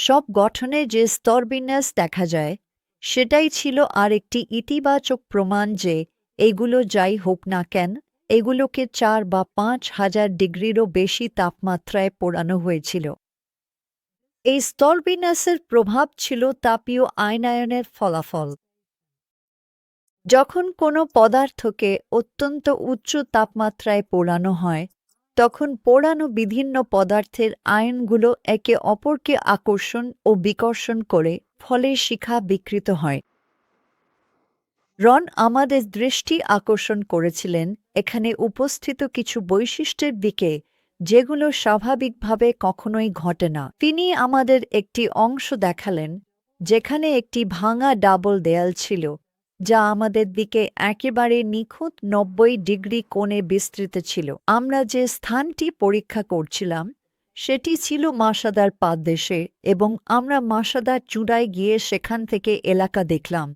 সব গঠনে যে স্তরবিন্যাস দেখা যায় সেটাই ছিল আরেকটি ইতিবাচক প্রমাণ যে এগুলো যাই হোক না কেন এগুলোকে ৪ বা ৫,০০০ ডিগ্রিরও বেশি তাপমাত্রায় পোড়ানো হয়েছিল। এই স্তরবিন্যাসের প্রভাব ছিল তাপীয় আয়নায়নের ফলাফল। যখন কোনো পদার্থকে অত্যন্ত উচ্চ তাপমাত্রায় পোড়ানো হয় তখন পোড়ানো বিভিন্ন পদার্থের আয়নগুলো একে অপরকে আকর্ষণ ও বিকর্ষণ করে ফলে শিখা বিকৃত হয়। রন আমাদের দৃষ্টি আকর্ষণ করেছিলেন এখানে উপস্থিত কিছু বৈশিষ্ট্যের দিকে যেগুলো স্বাভাবিকভাবে কখনোই ঘটে না। তিনি আমাদের একটি অংশ দেখালেন যেখানে একটি ভাঙা ডাবল দেয়াল ছিল যা আমাদের দিকে একেবারে নিখুঁত ৯০ ডিগ্রি কোণে বিস্তৃত ছিল। আমরা যে স্থানটি পরীক্ষা করছিলাম সেটি ছিল মাসাদার পাদদেশে এবং আমরা মাসাদার চূড়ায় গিয়ে সেখান থেকে এলাকা দেখলাম।